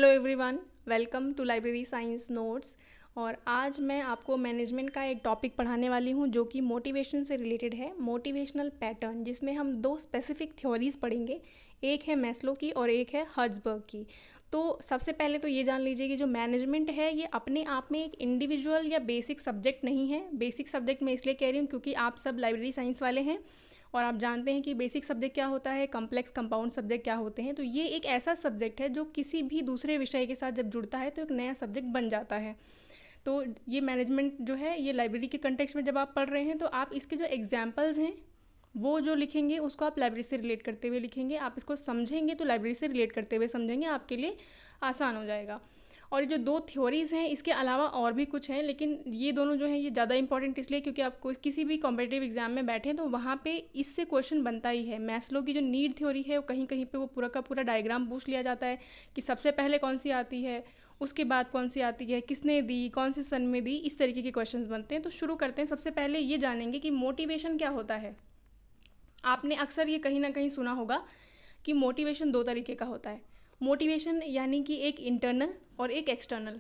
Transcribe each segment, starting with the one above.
Hello everyone, welcome to library science notes. और आज मैं आपको मैनेजमेंट का एक टॉपिक पढ़ाने वाली हूँ जो कि मोटिवेशन से रिलेटेड है, मोटिवेशनल पैटर्न, जिसमें हम दो स्पेसिफिक थ्योरीज पढ़ेंगे। एक है मैस्लो की और एक है हर्ट्ज़बर्ग की। तो सबसे पहले तो ये जान लीजिए कि जो मैनेजमेंट है ये अपने आप में एक इंडिविजुअल या बेसिक सब्जेक्ट नहीं है। बेसिक सब्जेक्ट मैं इसलिए कह रही हूँ क्योंकि आप सब लाइब्रेरी साइंस वाले हैं और आप जानते हैं कि बेसिक सब्जेक्ट क्या होता है, कम्प्लेक्स कंपाउंड सब्जेक्ट क्या होते हैं। तो ये एक ऐसा सब्जेक्ट है जो किसी भी दूसरे विषय के साथ जब जुड़ता है तो एक नया सब्जेक्ट बन जाता है। तो ये मैनेजमेंट जो है ये लाइब्रेरी के कंटेक्स्ट में जब आप पढ़ रहे हैं तो आप इसके जो एग्जाम्पल्स हैं वो जो लिखेंगे उसको आप लाइब्रेरी से रिलेट करते हुए लिखेंगे। आप इसको समझेंगे तो लाइब्रेरी से रिलेट करते हुए समझेंगे, आपके लिए आसान हो जाएगा। और ये जो दो थ्योरीज़ हैं इसके अलावा और भी कुछ हैं, लेकिन ये दोनों जो हैं ये ज़्यादा इंपॉर्टेंट इसलिए क्योंकि आपको किसी भी कॉम्पिटिटिव एग्जाम में बैठें तो वहाँ पे इससे क्वेश्चन बनता ही है। मैस्लो की जो नीड थ्योरी है वो कहीं कहीं पे वो पूरा का पूरा डायग्राम पूछ लिया जाता है कि सबसे पहले कौन सी आती है, उसके बाद कौन सी आती है, किसने दी, कौन से सन में दी, इस तरीके के क्वेश्चंस बनते हैं। तो शुरू करते हैं। सबसे पहले ये जानेंगे कि मोटिवेशन क्या होता है। आपने अक्सर ये कहीं ना कहीं सुना होगा कि मोटिवेशन दो तरीके का होता है। मोटिवेशन यानी कि एक इंटरनल और एक एक्सटर्नल।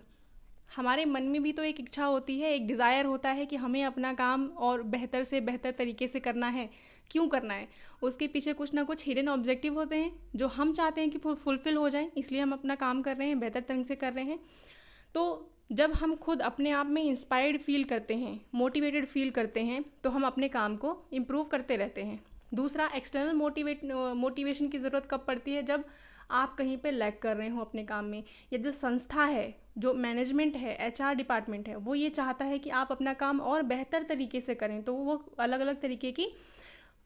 हमारे मन में भी तो एक इच्छा होती है, एक डिज़ायर होता है कि हमें अपना काम और बेहतर से बेहतर तरीके से करना है। क्यों करना है? उसके पीछे कुछ ना कुछ हिडन ऑब्जेक्टिव होते हैं जो हम चाहते हैं कि फुलफ़िल हो जाएं, इसलिए हम अपना काम कर रहे हैं, बेहतर ढंग से कर रहे हैं। तो जब हम खुद अपने आप में इंस्पायर्ड फील करते हैं, मोटिवेटेड फील करते हैं, तो हम अपने काम को इम्प्रूव करते रहते हैं। दूसरा, एक्सटर्नल मोटिवेशन की ज़रूरत कब पड़ती है? जब आप कहीं पे लैग कर रहे हो अपने काम में, या जो संस्था है, जो मैनेजमेंट है, एचआर डिपार्टमेंट है, वो ये चाहता है कि आप अपना काम और बेहतर तरीके से करें, तो वो अलग अलग तरीके की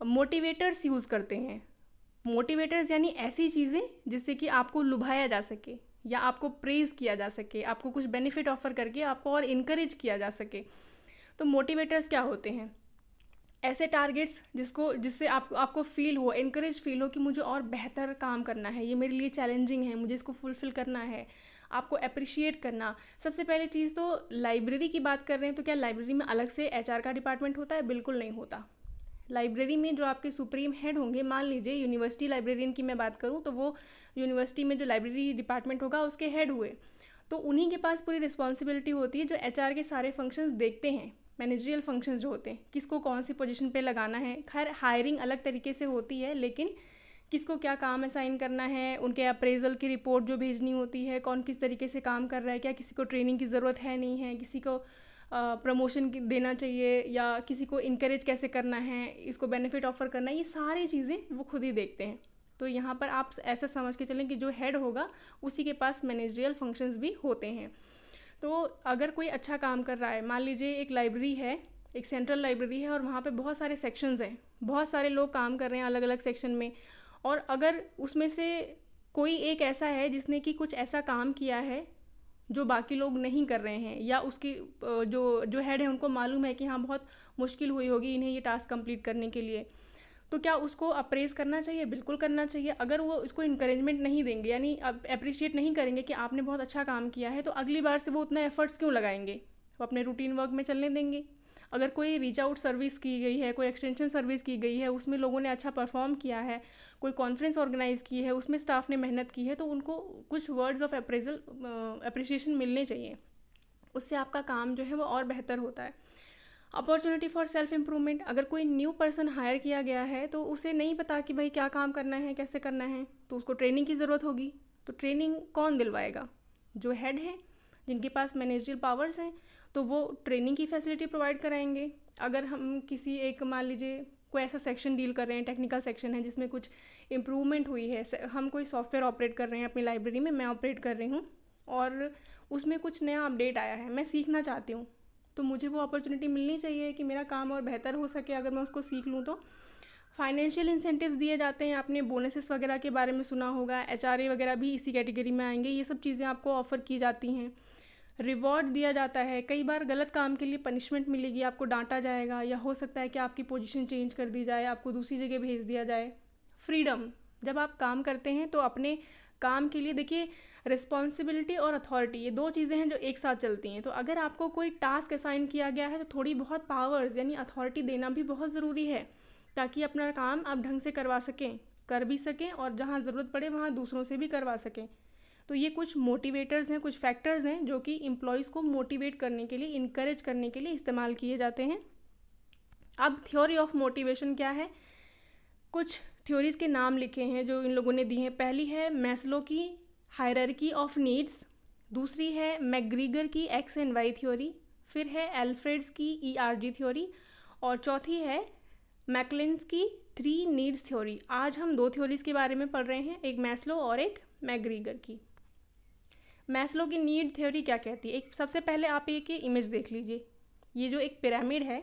मोटिवेटर्स यूज़ करते हैं। मोटिवेटर्स यानी ऐसी चीज़ें जिससे कि आपको लुभाया जा सके या आपको प्रेज़ किया जा सके, आपको कुछ बेनिफिट ऑफर करके आपको और इनकरेज किया जा सके। तो मोटिवेटर्स क्या होते हैं? ऐसे टारगेट्स जिससे आपको फील हो, इनकरेज फील हो कि मुझे और बेहतर काम करना है, ये मेरे लिए चैलेंजिंग है, मुझे इसको फुलफ़िल करना है। आपको अप्रिशिएट करना। सबसे पहले चीज़ तो लाइब्रेरी की बात कर रहे हैं तो क्या लाइब्रेरी में अलग से एचआर का डिपार्टमेंट होता है? बिल्कुल नहीं होता। लाइब्रेरी में जो आपके सुप्रीम हेड होंगे, मान लीजिए यूनिवर्सिटी लाइब्रेरियन की मैं बात करूँ तो वो यूनिवर्सिटी में जो लाइब्रेरी डिपार्टमेंट होगा उसके हेड हुए, तो उन्हीं के पास पूरी रिस्पॉन्सिबिलिटी होती है जो एचआर के सारे फंक्शंस देखते हैं। मैनेजरियल फंक्शंस जो होते हैं, किसको कौन सी पोजीशन पे लगाना है। खैर हायरिंग अलग तरीके से होती है, लेकिन किसको क्या काम असाइन करना है, उनके अप्रेजल की रिपोर्ट जो भेजनी होती है, कौन किस तरीके से काम कर रहा है, क्या किसी को ट्रेनिंग की ज़रूरत है नहीं है, किसी को प्रमोशन देना चाहिए या किसी को इनकरेज कैसे करना है, इसको बेनिफिट ऑफर करना है, ये सारी चीज़ें वो खुद ही देखते हैं। तो यहाँ पर आप ऐसा समझ के चलें कि जो हेड होगा उसी के पास मैनेजरियल फंक्शंस भी होते हैं। तो अगर कोई अच्छा काम कर रहा है, मान लीजिए एक लाइब्रेरी है, एक सेंट्रल लाइब्रेरी है और वहाँ पे बहुत सारे सेक्शंस हैं, बहुत सारे लोग काम कर रहे हैं अलग अलग सेक्शन में, और अगर उसमें से कोई एक ऐसा है जिसने कि कुछ ऐसा काम किया है जो बाकी लोग नहीं कर रहे हैं, या उसकी जो जो हेड है उनको मालूम है कि हाँ बहुत मुश्किल हुई होगी इन्हें ये टास्क कंप्लीट करने के लिए, तो क्या उसको अप्रेज करना चाहिए? बिल्कुल करना चाहिए। अगर वो इसको इंकरेजमेंट नहीं देंगे, यानी अप्रिशिएट नहीं करेंगे कि आपने बहुत अच्छा काम किया है, तो अगली बार से वो उतना एफर्ट्स क्यों लगाएंगे? वो अपने रूटीन वर्क में चलने देंगे। अगर कोई रीच आउट सर्विस की गई है, कोई एक्सटेंशन सर्विस की गई है, उसमें लोगों ने अच्छा परफॉर्म किया है, कोई कॉन्फ्रेंस ऑर्गेनाइज की है, उसमें स्टाफ ने मेहनत की है, तो उनको कुछ वर्ड्स ऑफ अप्रिसिएशन मिलने चाहिए। उससे आपका काम जो है वो और बेहतर होता है। Opportunity for self improvement. अगर कोई न्यू पर्सन हायर किया गया है तो उसे नहीं पता कि भाई क्या काम करना है, कैसे करना है, तो उसको ट्रेनिंग की ज़रूरत होगी। तो ट्रेनिंग कौन दिलवाएगा? जो हेड है, जिनके पास मैनेजरियल पावर्स हैं, तो वो ट्रेनिंग की फैसिलिटी प्रोवाइड कराएंगे। अगर हम किसी एक, मान लीजिए कोई ऐसा सेक्शन डील कर रहे हैं, टेक्निकल सेक्शन है जिसमें कुछ इम्प्रूवमेंट हुई है, हम कोई सॉफ्टवेयर ऑपरेट कर रहे हैं अपनी लाइब्रेरी में, मैं ऑपरेट कर रही हूँ, और उसमें कुछ नया अपडेट आया है, मैं सीखना चाहती हूँ, तो मुझे वो अपॉर्चुनिटी मिलनी चाहिए कि मेरा काम और बेहतर हो सके। अगर मैं उसको सीख लूँ तो फाइनेंशियल इंसेंटिव्स दिए जाते हैं। आपने बोनसेस वगैरह के बारे में सुना होगा, एचआरए वगैरह भी इसी कैटेगरी में आएंगे। ये सब चीज़ें आपको ऑफ़र की जाती हैं। रिवॉर्ड दिया जाता है। कई बार गलत काम के लिए पनिशमेंट मिलेगी, आपको डांटा जाएगा, या हो सकता है कि आपकी पोजीशन चेंज कर दी जाए, आपको दूसरी जगह भेज दिया जाए। फ्रीडम। जब आप काम करते हैं तो अपने काम के लिए, देखिए रिस्पॉन्सिबिलिटी और अथॉरिटी ये दो चीज़ें हैं जो एक साथ चलती हैं। तो अगर आपको कोई टास्क असाइन किया गया है तो थोड़ी बहुत पावर्स यानी अथॉरिटी देना भी बहुत ज़रूरी है, ताकि अपना काम आप ढंग से करवा सकें, कर भी सकें, और जहाँ ज़रूरत पड़े वहाँ दूसरों से भी करवा सकें। तो ये कुछ मोटिवेटर्स हैं, कुछ फैक्टर्स हैं जो कि एम्प्लॉयज़ को मोटिवेट करने के लिए, इनकरेज करने के लिए इस्तेमाल किए जाते हैं। अब थ्योरी ऑफ मोटिवेशन क्या है, कुछ थ्योरीज़ के नाम लिखे हैं जो इन लोगों ने दी हैं। पहली है मैस्लो की हायरार्की ऑफ नीड्स, दूसरी है मैकग्रीगर की एक्स एंड वाई थ्योरी, फिर है एल्फ्रेड्स की ERG थ्योरी, और चौथी है मैकलिन्स की 3 नीड्स थ्योरी। आज हम 2 थ्योरीज़ के बारे में पढ़ रहे हैं, एक मैस्लो और एक मैकग्रीगर की। मैस्लो की नीड थ्योरी क्या कहती है, एक सबसे पहले आप एक इमेज देख लीजिए। ये जो एक पिरामिड है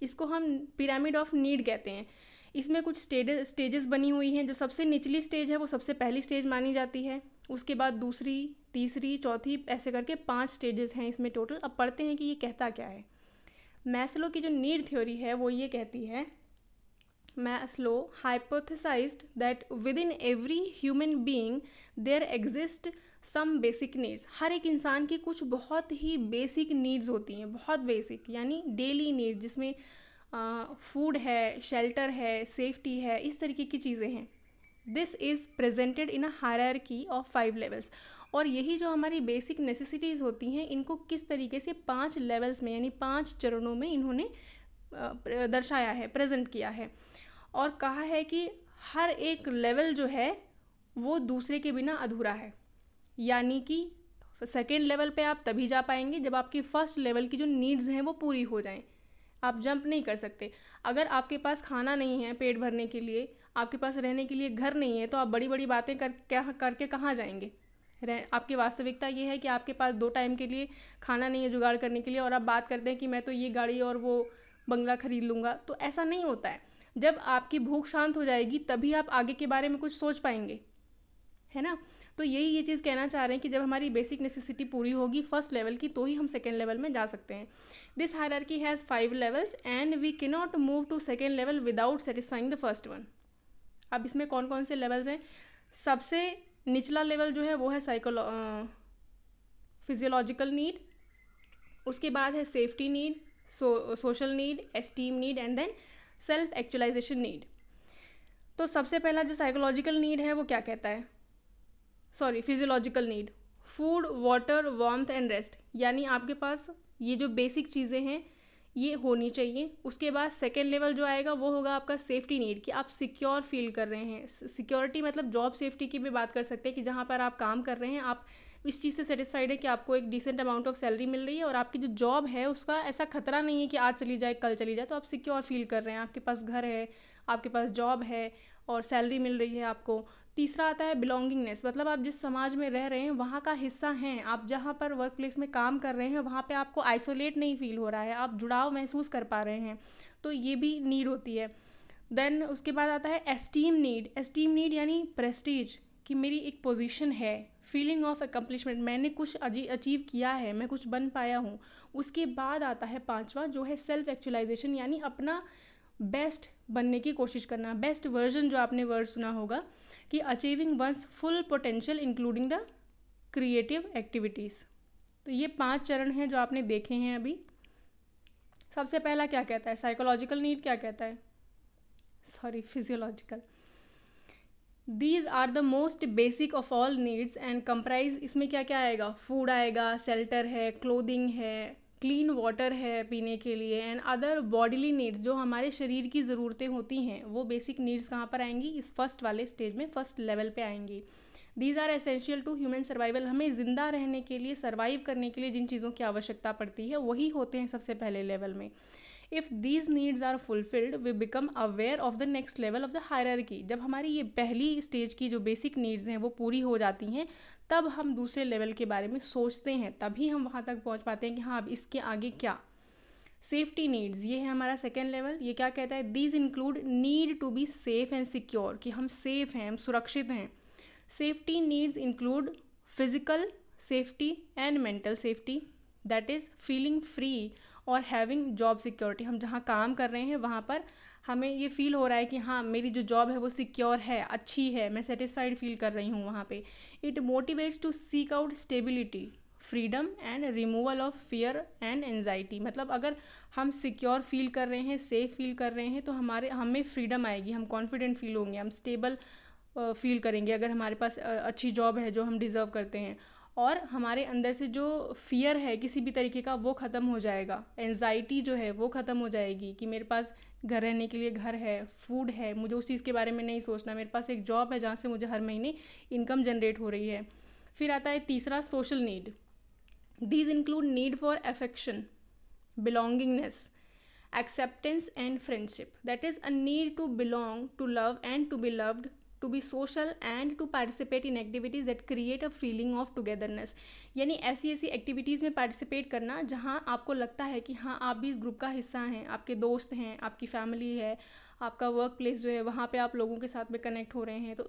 इसको हम पिरामिड ऑफ नीड कहते हैं। इसमें कुछ स्टेजेस बनी हुई हैं। जो सबसे निचली स्टेज है वो सबसे पहली स्टेज मानी जाती है, उसके बाद दूसरी, तीसरी, चौथी, ऐसे करके 5 स्टेजेस हैं इसमें टोटल। अब पढ़ते हैं कि ये कहता क्या है। मैस्लो की जो नीड थ्योरी है वो ये कहती है, Maslow hypothesized that within every human being there exist some basic needs। हर एक इंसान की कुछ बहुत ही बेसिक नीड्स होती हैं, बहुत बेसिक यानी डेली नीड, जिसमें फूड है, शेल्टर है, सेफ्टी है, इस तरीके की चीज़ें हैं। This is presented in a hierarchy of 5 levels. और यही जो हमारी बेसिक नेसेसिटीज़ होती हैं इनको किस तरीके से 5 लेवल्स में यानी 5 चरणों में इन्होंने दर्शाया है, प्रेजेंट किया है, और कहा है कि हर एक लेवल जो है वो दूसरे के बिना अधूरा है। यानी कि सेकेंड लेवल पे आप तभी जा पाएंगे जब आपकी फर्स्ट लेवल की जो नीड्स हैं वो पूरी हो जाएं। आप जंप नहीं कर सकते। अगर आपके पास खाना नहीं है पेट भरने के लिए, आपके पास रहने के लिए घर नहीं है, तो आप बड़ी बड़ी बातें करके कहाँ जाएंगे। आपकी वास्तविकता ये है कि आपके पास 2 टाइम के लिए खाना नहीं है जुगाड़ करने के लिए, और आप बात करते हैं कि मैं तो ये गाड़ी और वो बंगला खरीद लूँगा। तो ऐसा नहीं होता है। जब आपकी भूख शांत हो जाएगी तभी आप आगे के बारे में कुछ सोच पाएंगे, है ना। तो यही ये चीज़ कहना चाह रहे हैं कि जब हमारी बेसिक नेसेसिटी पूरी होगी फर्स्ट लेवल की, तो ही हम सेकेंड लेवल में जा सकते हैं। This hierarchy has 5 levels and we can not move to second level without satisfying the first one. अब इसमें कौन कौन से लेवल्स हैं। सबसे निचला लेवल जो है वो है फिजियोलॉजिकल नीड, उसके बाद है safety need, social need, esteem need, and then self actualization need. तो सबसे पहला जो साइकोलॉजिकल नीड है वो क्या कहता है, physiological need, food, water, warmth and rest. यानी आपके पास ये जो बेसिक चीज़ें हैं ये होनी चाहिए। उसके बाद सेकेंड लेवल जो आएगा वो होगा आपका सेफ्टी नीड, कि आप सिक्योर फील कर रहे हैं। सिक्योरिटी मतलब जॉब सेफ्टी की भी बात कर सकते हैं कि जहाँ पर आप काम कर रहे हैं आप इस चीज़ से सेटिस्फाइड है कि आपको एक डिसेंट अमाउंट ऑफ सैलरी मिल रही है, और आपकी जो जॉब है उसका ऐसा खतरा नहीं है कि आज चली जाए कल चली जाए। तो आप सिक्योर फील कर रहे हैं, आपके पास घर है, आपके पास जॉब है और सैलरी मिल रही है आपको। तीसरा आता है बिलोंगिंगनेस, मतलब आप जिस समाज में रह रहे हैं वहाँ का हिस्सा हैं। आप जहाँ पर वर्क प्लेस में काम कर रहे हैं वहाँ पे आपको आइसोलेट नहीं फील हो रहा है, आप जुड़ाव महसूस कर पा रहे हैं। तो ये भी नीड होती है। देन उसके बाद आता है एस्टीम नीड। एस्टीम नीड यानी प्रेस्टीज, कि मेरी एक पोजीशन है, फीलिंग ऑफ अकम्पलिशमेंट, मैंने कुछ अचीव किया है, मैं कुछ बन पाया हूँ। उसके बाद आता है 5वां जो है सेल्फ एक्चुअलाइजेशन, यानी अपना बेस्ट बनने की कोशिश करना। बेस्ट वर्जन, जो आपने वर्ड सुना होगा कि achieving one's full potential including the creative activities. तो ये 5 चरण हैं जो आपने देखे हैं अभी। सबसे पहला क्या कहता है, साइकोलॉजिकल नीड क्या कहता है, physiological. These are the most basic of all needs and comprise, इसमें क्या क्या आएगा, फूड आएगा, शेल्टर है, क्लोथिंग है, क्लीन वाटर है पीने के लिए, एंड अदर बॉडीली नीड्स, जो हमारे शरीर की ज़रूरतें होती हैं, वो बेसिक नीड्स कहाँ पर आएंगी, इस फर्स्ट वाले स्टेज में, फर्स्ट लेवल पे आएंगी। These are essential to human survival, हमें ज़िंदा रहने के लिए, सर्वाइव करने के लिए जिन चीज़ों की आवश्यकता पड़ती है वही होते हैं सबसे पहले लेवल में। If these needs are fulfilled we become aware of the next level of the hierarchy. जब हमारी ये पहली स्टेज की जो बेसिक नीड्स हैं वो पूरी हो जाती हैं, तब हम दूसरे लेवल के बारे में सोचते हैं, तभी हम वहाँ तक पहुँच पाते हैं कि हाँ अब इसके आगे क्या। सेफ्टी नीड्स, ये है हमारा सेकेंड लेवल। ये क्या कहता है, these include need to be safe and secure, कि हम सेफ हैं, हम सुरक्षित हैं। Safety needs include physical safety and mental safety, that is feeling free और हैविंग जॉब सिक्योरिटी। हम जहाँ काम कर रहे हैं वहाँ पर हमें ये फील हो रहा है कि हाँ मेरी जो जॉब है वो सिक्योर है, अच्छी है, मैं सेटिस्फाइड फील कर रही हूँ वहाँ पे। It motivates to seek out stability, freedom and removal of fear and anxiety. मतलब अगर हम सिक्योर फील कर रहे हैं, सेफ फील कर रहे हैं, तो हमें फ्रीडम आएगी, हम कॉन्फिडेंट फील होंगे, हम स्टेबल फील करेंगे अगर हमारे पास अच्छी जॉब है जो हम डिज़र्व करते हैं, और हमारे अंदर से जो फियर है किसी भी तरीके का वो ख़त्म हो जाएगा, एंजाइटी जो है वो ख़त्म हो जाएगी कि मेरे पास घर रहने के लिए घर है, फूड है, मुझे उस चीज़ के बारे में नहीं सोचना, मेरे पास एक जॉब है जहाँ से मुझे हर महीने इनकम जनरेट हो रही है। फिर आता है तीसरा, social need. These include need for affection, belongingness, acceptance and friendship. That is a need to belong, to love and to be loved, to be social and to participate in activities that create a feeling of togetherness. यानी ऐसी ऐसी activities में participate करना जहाँ आपको लगता है कि हाँ आप भी इस ग्रुप का हिस्सा हैं, आपके दोस्त हैं, आपकी फैमिली है, आपका वर्क प्लेस जो है वहाँ पे आप लोगों के साथ में कनेक्ट हो रहे हैं, तो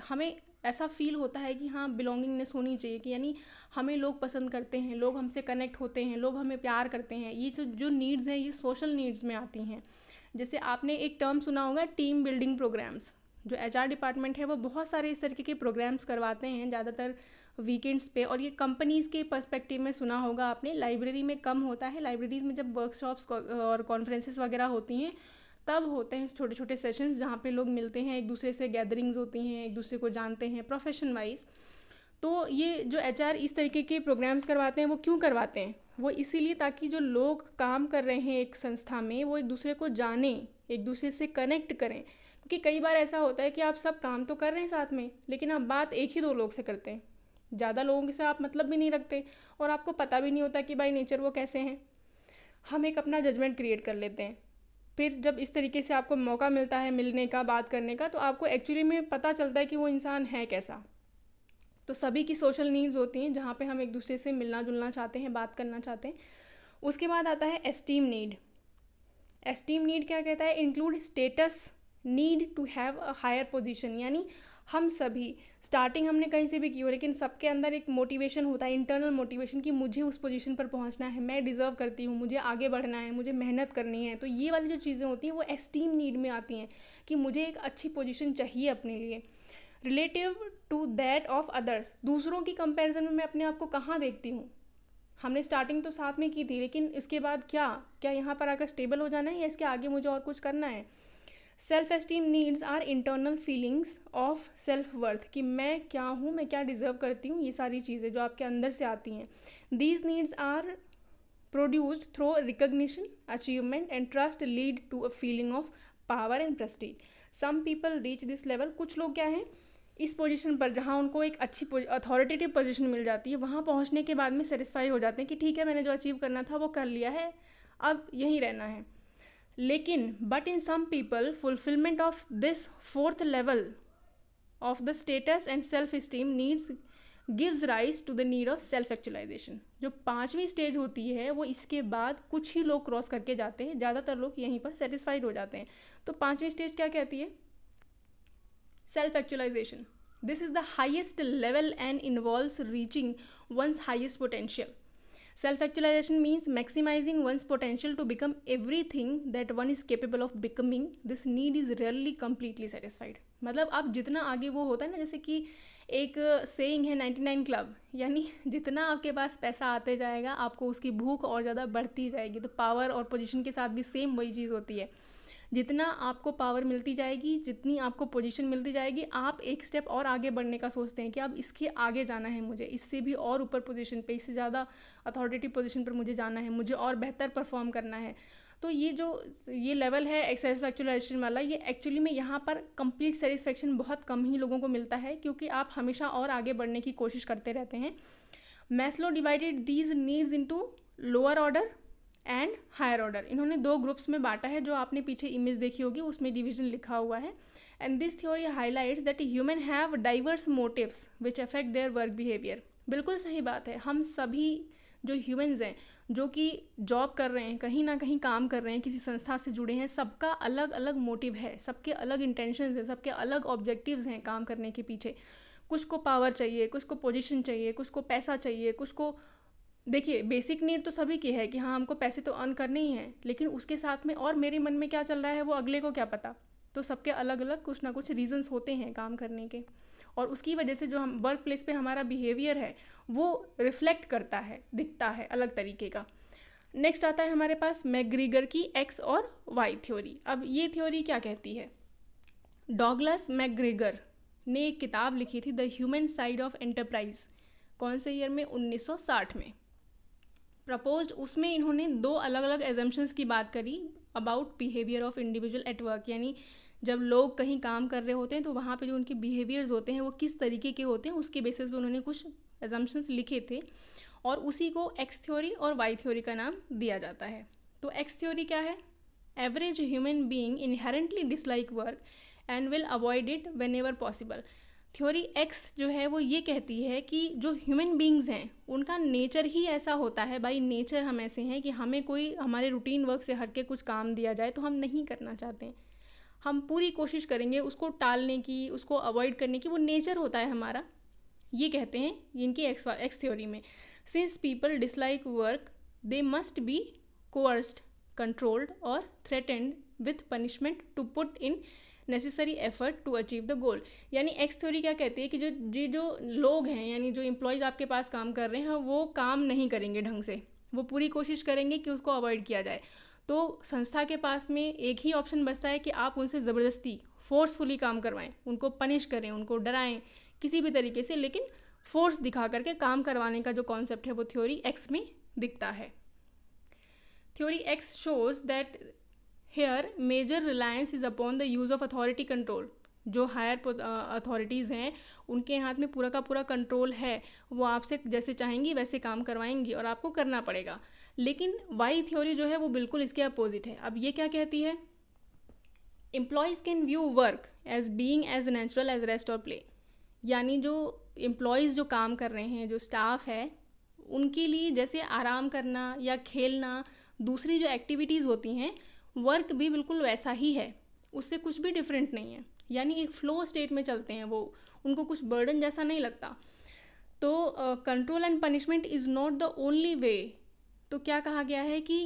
हमें ऐसा फील होता है कि हाँ बिलोंगिंगनेस होनी चाहिए, कि यानी हमें लोग पसंद करते हैं, लोग हमसे कनेक्ट होते हैं, लोग हमें प्यार करते हैं। ये जो नीड्स हैं ये सोशल नीड्स में आती हैं। जैसे आपने एक टर्म सुना होगा, टीम बिल्डिंग प्रोग्राम्स। जो एचआर डिपार्टमेंट है वो बहुत सारे इस तरीके के प्रोग्राम्स करवाते हैं, ज़्यादातर वीकेंड्स पे। और ये कंपनीज़ के पर्सपेक्टिव में सुना होगा आपने, लाइब्रेरी में कम होता है। लाइब्रेरीज़ में जब वर्कशॉप्स और कॉन्फ्रेंसेस वगैरह होती हैं तब होते हैं छोटे छोटे सेशंस जहाँ पे लोग मिलते हैं, एक दूसरे से गैदरिंग्स होती हैं, एक दूसरे को जानते हैं प्रोफेशन वाइज। तो ये जो एचआर इस तरीके के प्रोग्राम्स करवाते हैं वो क्यों करवाते हैं? वो इसीलिए ताकि जो लोग काम कर रहे हैं एक संस्था में वो एक दूसरे को जानें, एक दूसरे से कनेक्ट करें। क्योंकि कई बार ऐसा होता है कि आप सब काम तो कर रहे हैं साथ में, लेकिन आप बात एक ही दो लोग से करते हैं, ज़्यादा लोगों के साथ आप मतलब भी नहीं रखते और आपको पता भी नहीं होता कि भाई नेचर वो कैसे हैं। हम एक अपना जजमेंट क्रिएट कर लेते हैं। फिर जब इस तरीके से आपको मौका मिलता है मिलने का, बात करने का, तो आपको एक्चुअली में पता चलता है कि वो इंसान है कैसा। तो सभी की सोशल नीड्स होती हैं जहाँ पे हम एक दूसरे से मिलना जुलना चाहते हैं, बात करना चाहते हैं। उसके बाद आता है एस्टीम नीड। एस्टीम नीड क्या कहता है? Include status, need to have a higher position. यानी हम सभी स्टार्टिंग हमने कहीं से भी की हो, लेकिन सबके अंदर एक मोटिवेशन होता है, इंटरनल मोटिवेशन, कि मुझे उस पोजीशन पर पहुंचना है, मैं डिज़र्व करती हूँ, मुझे आगे बढ़ना है, मुझे मेहनत करनी है। तो ये वाली जो चीज़ें होती हैं वो एस्टीम नीड में आती हैं कि मुझे एक अच्छी पोजीशन चाहिए अपने लिए। Relative to that of others, दूसरों की कंपैरिजन में मैं अपने आप को कहाँ देखती हूँ? हमने स्टार्टिंग तो साथ में की थी, लेकिन इसके बाद क्या यहाँ पर आकर स्टेबल हो जाना है या इसके आगे मुझे और कुछ करना है? Self esteem needs are internal feelings of self worth, कि मैं क्या हूँ, मैं क्या डिज़र्व करती हूँ, ये सारी चीज़ें जो आपके अंदर से आती हैं। These needs are produced through recognition, achievement and trust lead to a feeling of power and prestige. Some people reach this level, कुछ लोग क्या हैं इस पोजीशन पर जहाँ उनको एक अच्छी अथॉरिटेटिव पोजीशन मिल जाती है, वहाँ पहुँचने के बाद में सेटिस्फाई हो जाते हैं कि ठीक है मैंने जो अचीव करना था वो कर लिया है, अब यहीं रहना है। लेकिन but in some people fulfilment of this fourth level of the status and self esteem needs gives rise to the need of self actualization. जो 5वीं स्टेज होती है वो इसके बाद कुछ ही लोग क्रॉस करके जाते हैं, ज़्यादातर लोग यहीं पर सेटिस्फाइड हो जाते हैं। तो 5वीं स्टेज क्या कहती है? Self actualization. This is the highest level and involves reaching one's highest potential. Self-actualization means maximizing one's potential to become everything that one is capable of becoming. This need is rarely completely satisfied. मतलब आप जितना आगे वो होता है ना, जैसे कि एक सेइंग है 99 क्लब, यानी जितना आपके पास पैसा आते जाएगा आपको उसकी भूख और ज़्यादा बढ़ती जाएगी। तो पावर और पोजीशन के साथ भी सेम वही चीज़ होती है। जितना आपको पावर मिलती जाएगी, जितनी आपको पोजीशन मिलती जाएगी, आप एक स्टेप और आगे बढ़ने का सोचते हैं कि अब इसके आगे जाना है, मुझे इससे भी और ऊपर पोजीशन पे, इससे ज़्यादा अथॉरिटेटिव पोजीशन पर मुझे जाना है, मुझे और बेहतर परफॉर्म करना है। तो ये लेवल है सेल्फ एक्चुअलाइजेशन वाला, ये एक्चुअली में यहाँ पर कंप्लीट सेटिस्फेक्शन बहुत कम ही लोगों को मिलता है, क्योंकि आप हमेशा और आगे बढ़ने की कोशिश करते रहते हैं। Maslow divided these needs into lower order and higher order. इन्होंने 2 ग्रुप्स में बांटा है, जो आपने पीछे इमेज देखी होगी उसमें डिवीजन लिखा हुआ है। And this theory highlights that human have diverse motives which affect their work behaviour. बिल्कुल सही बात है, हम सभी जो ह्यूमन्स हैं जो कि जॉब कर रहे हैं, कहीं ना कहीं काम कर रहे हैं, किसी संस्था से जुड़े हैं, सबका अलग अलग मोटिव है, सबके अलग इंटेंशंस हैं, सबके अलग ऑब्जेक्टिव्स हैं काम करने के पीछे। कुछ को पावर चाहिए, कुछ को पोजीशन चाहिए, कुछ को पैसा चाहिए, कुछ को, देखिए बेसिक नीड तो सभी की है कि हाँ हमको पैसे तो अर्न करने ही हैं, लेकिन उसके साथ में और मेरे मन में क्या चल रहा है वो अगले को क्या पता। तो सबके अलग अलग कुछ ना कुछ रीजंस होते हैं काम करने के, और उसकी वजह से जो हम वर्क प्लेस पे हमारा बिहेवियर है वो रिफ्लेक्ट करता है, दिखता है अलग तरीके का। नेक्स्ट आता है हमारे पास मैकग्रीगर की एक्स और वाई थ्योरी। अब ये थ्योरी क्या कहती है? डॉगलस मैकग्रीगर ने एक किताब लिखी थी, the human side of enterprise. कौन से ईयर में? 1960 में प्रपोज्ड। उसमें इन्होंने दो अलग अलग एजम्पशंस की बात करी about behaviour of individual at work, यानी जब लोग कहीं काम कर रहे होते हैं तो वहाँ पे जो उनके बिहेवियर्स होते हैं वो किस तरीके के होते हैं, उसके बेसिस पे उन्होंने कुछ एजम्पशंस लिखे थे, और उसी को एक्स थ्योरी और वाई थ्योरी का नाम दिया जाता है। तो एक्स थ्योरी क्या है? Average human being inherently dislike work and will avoid it when ever possible. Theory x जो है वो ये कहती है कि जो ह्यूमन बींग्स हैं उनका नेचर ही ऐसा होता है, बाई नेचर हम ऐसे हैं कि हमें कोई हमारे रूटीन वर्क से हट के कुछ काम दिया जाए तो हम नहीं करना चाहते हैं, हम पूरी कोशिश करेंगे उसको टालने की, उसको अवॉइड करने की, वो नेचर होता है हमारा। ये कहते हैं इनकी एक्स थ्योरी में। Since people dislike work they must be coerced, controlled और threatened with punishment to put in necessary effort to achieve the goal. यानी एक्स थ्योरी क्या कहती है कि जो लोग हैं, यानी जो एम्प्लॉयज़ आपके पास काम कर रहे हैं, वो काम नहीं करेंगे ढंग से, वो पूरी कोशिश करेंगे कि उसको अवॉइड किया जाए। तो संस्था के पास में एक ही ऑप्शन बचता है कि आप उनसे ज़बरदस्ती फोर्सफुली काम करवाएं, उनको पनिश करें, उनको डराएं किसी भी तरीके से, लेकिन फोर्स दिखा करके काम करवाने का जो कॉन्सेप्ट है वो थ्योरी एक्स में दिखता है। Theory X shows that their major reliance is upon the use of authority control. जो हायर अथॉरिटीज़ हैं उनके हाथ में पूरा का पूरा कंट्रोल है, वो आपसे जैसे चाहेंगी वैसे काम करवाएंगी और आपको करना पड़ेगा। लेकिन वाई थ्योरी जो है वो बिल्कुल इसके अपोजिट है। अब ये क्या कहती है? Employees can view work as being as natural as rest और प्ले। यानी जो एम्प्लॉयज़ जो काम कर रहे हैं, जो स्टाफ है, उनके लिए जैसे आराम करना या खेलना, दूसरी जो एक्टिविटीज़ होती हैं, वर्क भी बिल्कुल वैसा ही है, उससे कुछ भी डिफरेंट नहीं है। यानी एक फ्लो स्टेट में चलते हैं वो, उनको कुछ बर्डन जैसा नहीं लगता। तो control and punishment is not the only way. तो क्या कहा गया है कि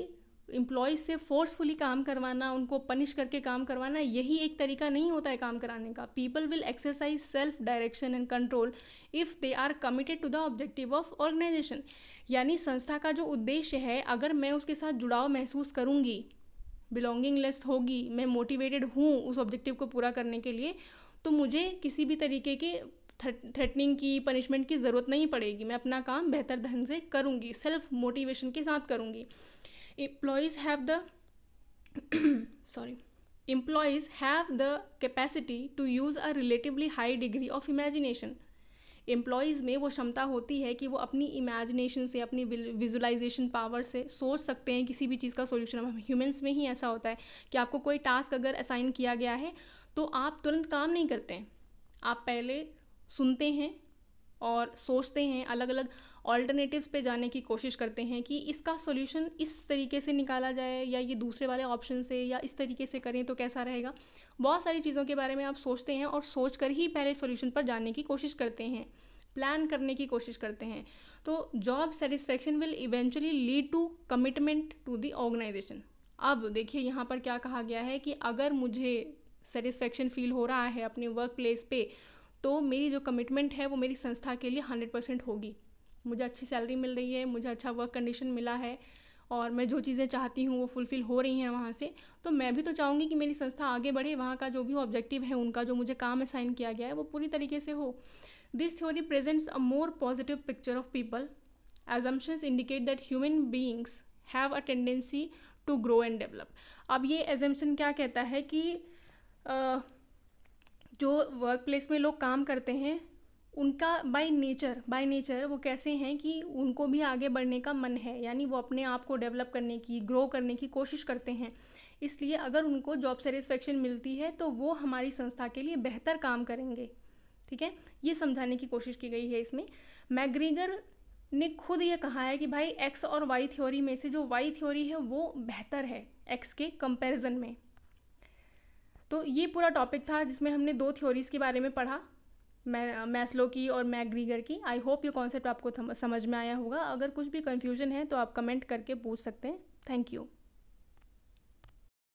एम्प्लॉयज़ से फोर्सफुली काम करवाना, उनको पनिश करके काम करवाना, यही एक तरीका नहीं होता है काम कराने का। People will exercise self direction and control if they are committed to the objective of organisation. यानी संस्था का जो उद्देश्य है, अगर मैं उसके साथ जुड़ाव महसूस करूँगी, बिलोंगिंगलेस होगी, मैं मोटिवेटेड हूँ उस ऑब्जेक्टिव को पूरा करने के लिए, तो मुझे किसी भी तरीके के थ्रेटनिंग की, पनिशमेंट की ज़रूरत नहीं पड़ेगी। मैं अपना काम बेहतर ढंग से करूँगी, सेल्फ मोटिवेशन के साथ करूँगी। Employees have the capacity to use a relatively high degree of imagination. Employees में वो क्षमता होती है कि वो अपनी इमेजिनेशन से, अपनी विजुलाइजेशन पावर से सोच सकते हैं किसी भी चीज़ का सोल्यूशन। ह्यूमंस में ही ऐसा होता है कि आपको कोई टास्क अगर असाइन किया गया है तो आप तुरंत काम नहीं करते हैं, आप पहले सुनते हैं और सोचते हैं, अलग अलग ऑल्टरनेटिव्स पे जाने की कोशिश करते हैं कि इसका सॉल्यूशन इस तरीके से निकाला जाए, या ये दूसरे वाले ऑप्शन से, या इस तरीके से करें तो कैसा रहेगा। बहुत सारी चीज़ों के बारे में आप सोचते हैं और सोच कर ही पहले सॉल्यूशन पर जाने की कोशिश करते हैं, प्लान करने की कोशिश करते हैं। तो job satisfaction will eventually lead to commitment to the organisation. अब देखिए यहाँ पर क्या कहा गया है कि अगर मुझे सेटिस्फेक्शन फील हो रहा है अपने वर्क प्लेस पे, तो मेरी जो कमिटमेंट है वो मेरी संस्था के लिए 100% होगी। मुझे अच्छी सैलरी मिल रही है, मुझे अच्छा वर्क कंडीशन मिला है, और मैं जो चीज़ें चाहती हूँ वो फुलफ़िल हो रही हैं वहाँ से, तो मैं भी तो चाहूँगी कि मेरी संस्था आगे बढ़े, वहाँ का जो भी ऑब्जेक्टिव है उनका, जो मुझे काम असाइन किया गया है, वो पूरी तरीके से हो। This theory presents a more positive picture of people. Assumptions indicate that human beings have a tendency to grow and develop. अब ये एजम्पशन क्या कहता है कि जो वर्क प्लेस में लोग काम करते हैं उनका बाय नेचर वो कैसे हैं कि उनको भी आगे बढ़ने का मन है, यानी वो अपने आप को डेवलप करने की, ग्रो करने की कोशिश करते हैं। इसलिए अगर उनको जॉब सेटिस्फेक्शन मिलती है तो वो हमारी संस्था के लिए बेहतर काम करेंगे। ठीक है, ये समझाने की कोशिश की गई है इसमें। मैग्रीगर ने खुद ये कहा है कि भाई एक्स और वाई थ्योरी में से जो वाई थ्योरी है वो बेहतर है एक्स के कंपैरिजन में। तो ये पूरा टॉपिक था जिसमें हमने दो थ्योरीज़ के बारे में पढ़ा, मैस्लो की और मैग्रीगर की। आई होप ये कॉन्सेप्ट आपको समझ में आया होगा। अगर कुछ भी कन्फ्यूजन है तो आप कमेंट करके पूछ सकते हैं। Thank you.